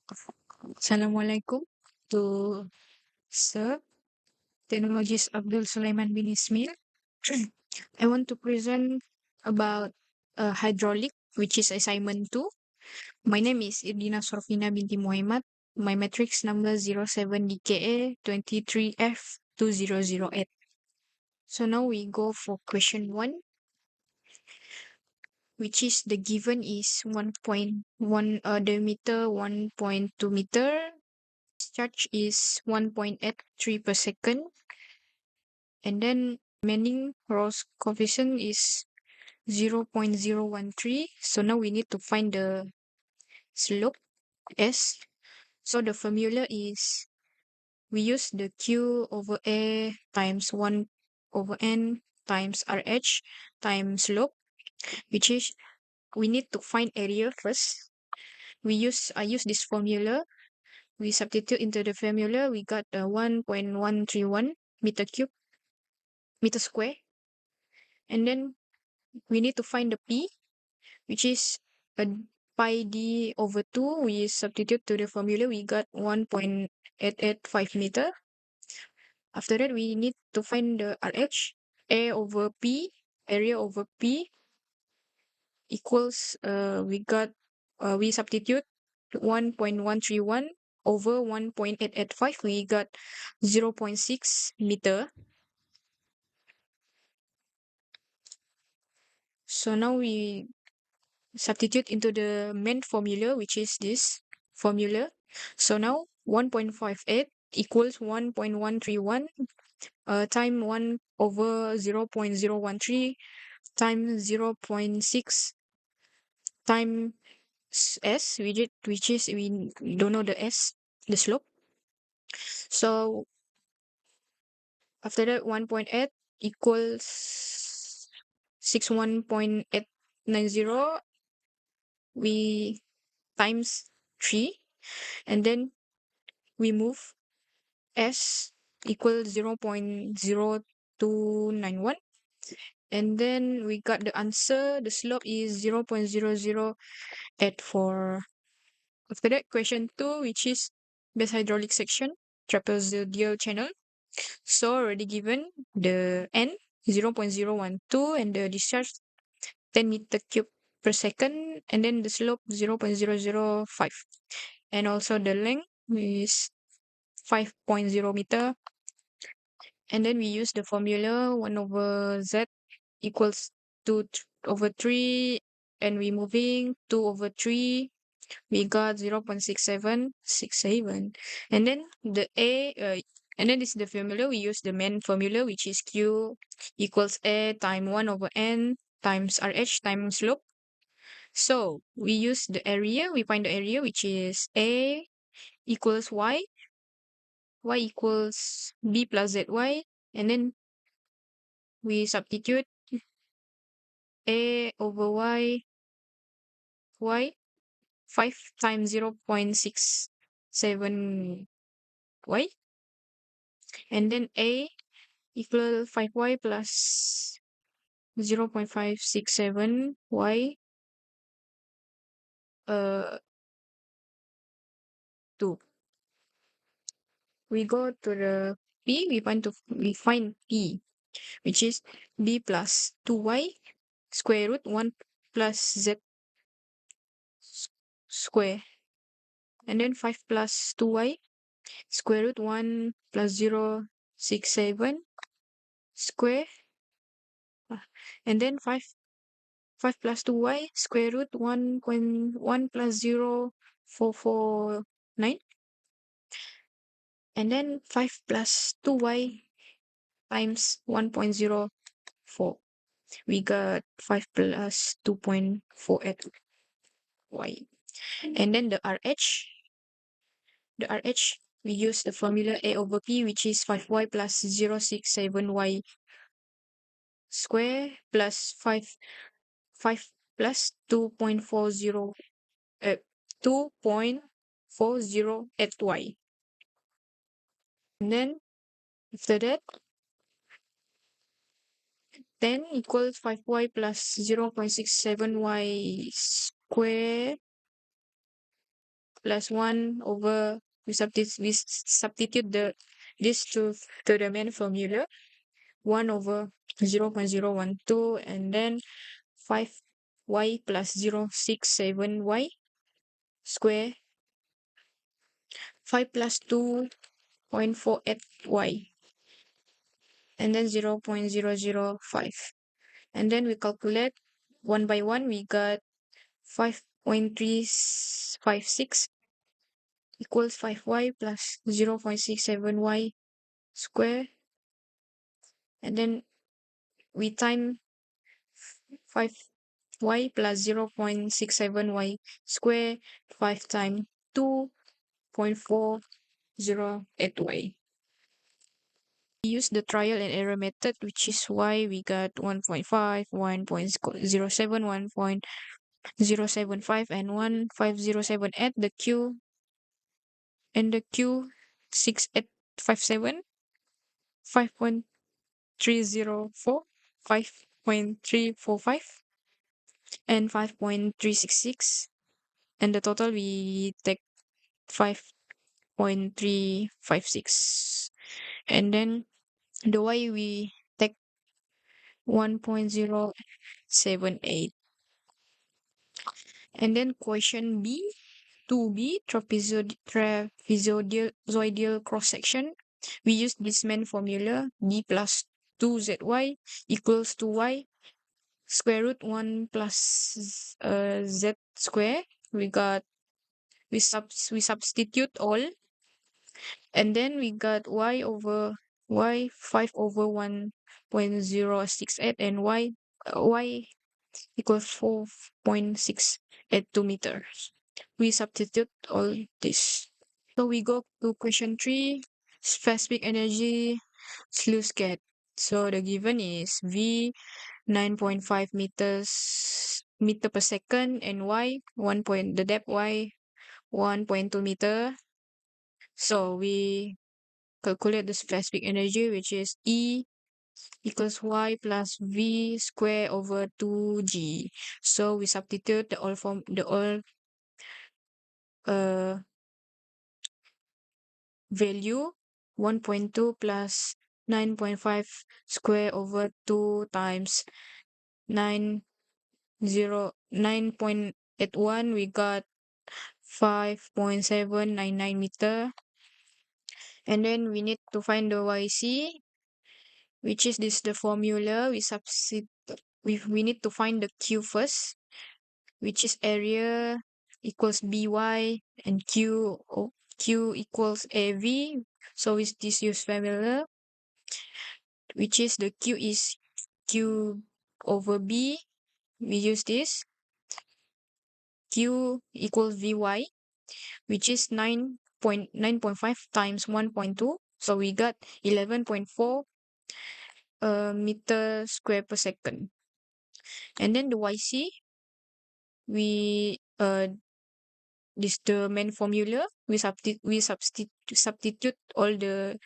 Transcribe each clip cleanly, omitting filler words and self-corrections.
Assalamualaikum to Sir Technologist Abdul Sulaiman bin Ismail. I want to present about hydraulic, which is assignment 2. My name is Irdina Sorfina binti Muhammad. My matrix number 07DKA 23F2008. So now we go for question 1, which is the given is 1.1 diameter 1.2 meter. Discharge is 1.83 per second. And then remaining Ross coefficient is 0.013. So now we need to find the slope S. So the formula is we use the Q over A times 1 over N times RH times slope, which is we need to find area first. I use this formula. We substitute into the formula. We got 1.131 meter square. And then we need to find the P, which is a pi d over 2. We substitute to the formula. We got 1.885 meter. After that, we need to find the RH. A over P, area over P equals, we substitute 1.131 over 1.885. We got 0.6 meter. So now we substitute into the main formula, which is this formula. So now 1.58 equals 1.131 time 1 over 0.013 times 0.6 times s, which is we don't know the s, the slope. So after that 1.8 equals 61.890. We times 3, and then we move s equals 0.0291, and then we got the answer. The slope is 0.0084. After that, question 2, which is base hydraulic section, trapezoidal channel. So already given the n 0.012 and the discharge 10 meter cube per second, and then the slope 0.005, and also the length is 5.0 meter. And then we use the formula 1 over z equals 2 over 3, and we moving 2 over 3. We got 0.6767. And then the and then this is the formula. We use the main formula, which is Q equals A times 1 over N times RH times slope. So we use the area. We find the area, which is A equals Y equals B plus ZY. And then we substitute A over Y, 5 times 0.67 Y. And then A equal 5Y plus 0.567 Y 2. We go to the P. We find P, which is B plus 2Y square root 1 plus Z square. And then 5 plus 2Y square root 1 plus 0.67 square. And then 5 plus 2Y square root 1.1 plus 0.449. And then 5 plus 2Y times 1.04. We got 5 plus 2.48 Y. And then the RH, we use the formula A over P, which is 5Y plus 0.67Y square plus 5 plus 2.40 And then after that, 10 equals 5Y plus 0.67Y square plus 1 over, we substitute this to the main formula, 1 over 0.012, and then 5y plus 0.67y square, 5 plus 2.48y, and then 0.005. And then we calculate one by one, we got 5.356 equals 5y plus 0.67y square. And then we time 5y plus 0.67y square, 5 times 2.408y. We use the trial and error method, which is why we got 1.5, 1.07, 1.075, and 15078. The Q and the Q6857, 5.304, 5.345, and 5.366. And the total we take 5.356. And then the Y we take 1.078. And then question B, 2B, trapezoidal cross-section. We use this main formula, B plus 2ZY equals to Y square root 1 plus Z square. We substitute all, and then we got Y over Y 5 over 1.068, and Y equals 4.682 meters. We substitute all this. So we go to question 3, specific energy sluice gate. So the given is V 9.5 meter per second, and Y the depth Y 1.2 meter. So we calculate the specific energy, which is E equals Y plus V square over 2G. So we substitute the all value, 1.2 plus 9.5 square over 2 times 9.81, we got 5.799 meter. And then we need to find the YC, which is the formula. We need to find the Q first, which is area equals BY, and Q equals AV. So with this use formula, which is the Q is Q over B. We use this. Q equals VY, which is 9.5 times 1.2. So we got 11.4 meter square per second. And then the YC, we this the main formula. We substitute all the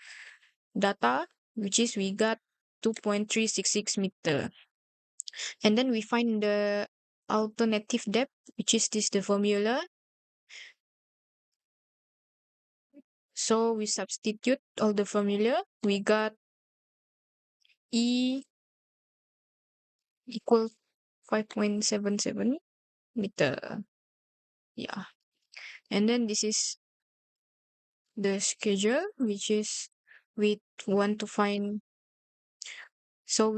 data, which is we got 2.366 meter. And then we find the alternative depth, which is the formula. So we substitute all the formula. We got E equals 5.77 meter. Yeah. And then this is the schedule, which is we want to find. So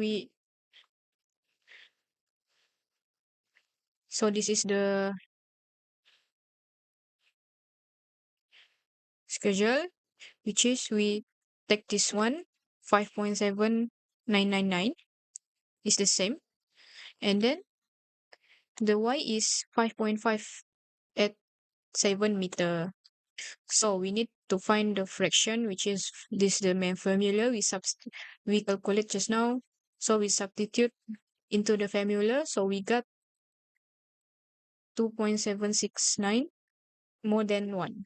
this is the schedule, which is we take this one, 5.7999 is the same. And then the Y is 5.587 meter. So we need to find the fraction, which is the main formula we calculate just now. So we substitute into the formula. So we got 2.769 more than 1,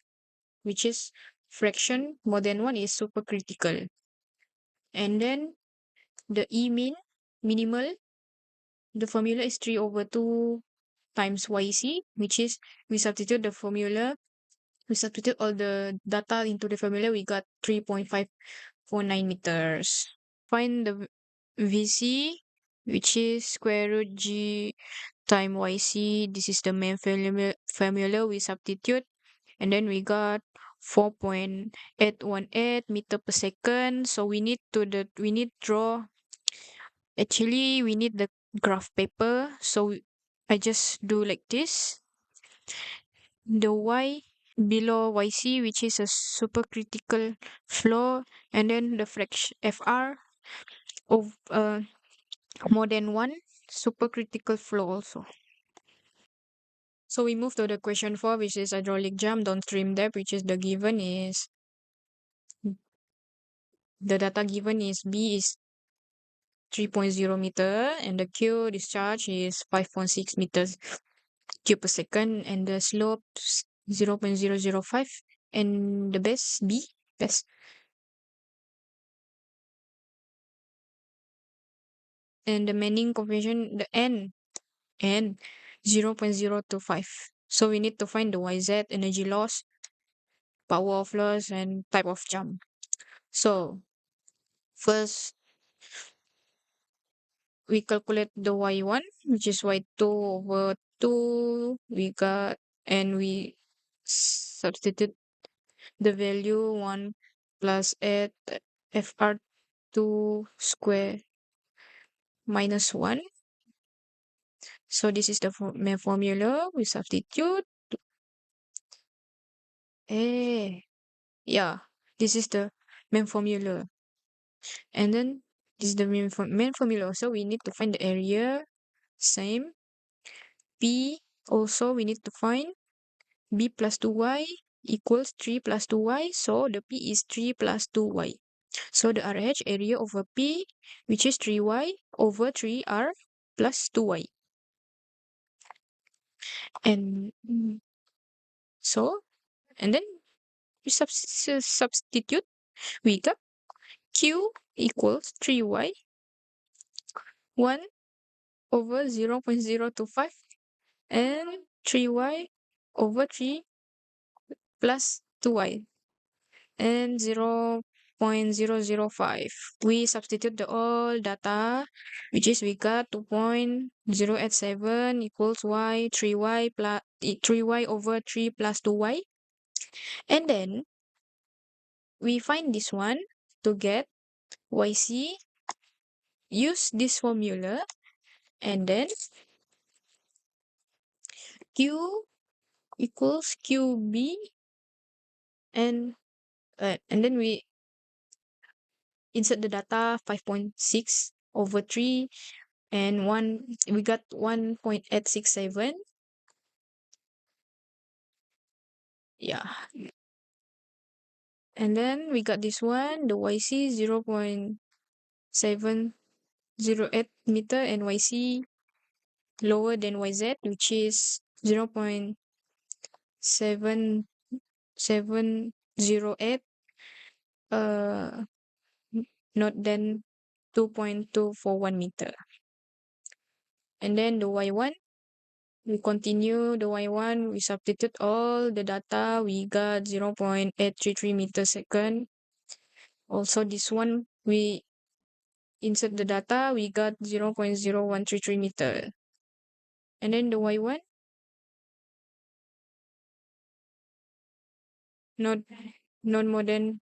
which is fraction more than 1 is supercritical. And then the minimal, the formula is 3 over 2 times YC, which is we substitute the formula We substitute all the data into the formula, we got 3.549 meters. Find the VC, which is square root G time YC. This is the main formula we substitute. And then we got 4.818 meter per second. So we need draw. Actually, we need the graph paper. So I just do like this. The Y below YC, which is a supercritical flow, and then the fraction FR of more than one supercritical flow also. So we move to the question 4, which is hydraulic jam downstream depth, which is the data given is B is 3.0 meter and the Q discharge is 5.6 meters cube per second and the slope 0.005 and the base and the Manning coefficient the n 0.025. So we need to find the YZ energy loss, power of loss, and type of jump. So first we calculate the y1, which is y2 over 2. We got, and we substitute the value 1 plus 8 fr2 square minus 1. So this is the main formula. We substitute. Yeah, this is the main formula. And then this is the main formula. So we need to find the area. Same. P also we need to find b plus 2y equals 3 plus 2y. So the p is 3 plus 2y. So the RH area over p, which is 3y over 3r plus 2y. And so, and then we substitute, we got q equals 3y 1 over 0.025 and 3y over 3 plus 2y and 0.005. We substitute the all data, which is we got 2.087 equals y 3y plus 3y over 3 plus 2y. And then we find this one to get YC. Use this formula and then Q equals QB and then we insert the data 5.6 over 3 and 1 we got 1.867. Yeah, and then we got this one, the YC 0.708 meter and YC lower than YZ, which is 0.7708 uh not than 2.241 meter. And then the Y1, we continue the Y1, we substitute all the data, we got 0.833 meter second. Also this one, we insert the data, we got 0.0133 meter. And then the Y1, not more than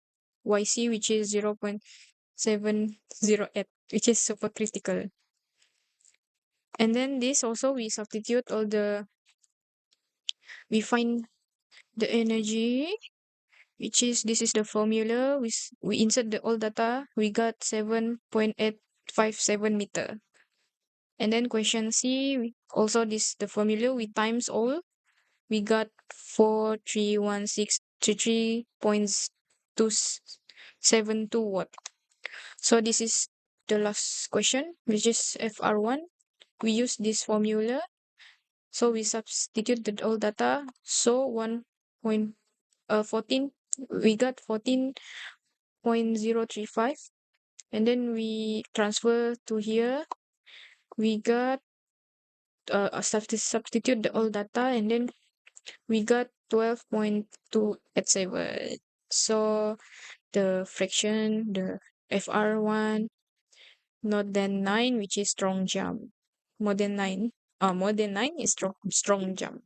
YC, which is 0.708, which is super critical. And then this also we substitute all we find the energy, which is this is the formula. We insert the all data, we got 7.857 meter. And then question C, also this the formula, we times all, we got 431,633.272 watt. So this is the last question, which is FR1. We use this formula. So we substitute the all data. So 1.14, we got 14.035. And then we transfer to here. We got substitute the all data and then we got 12.287. So the fraction, the FR1, not than 9, which is strong jump. More than 9. More than 9 is strong jump.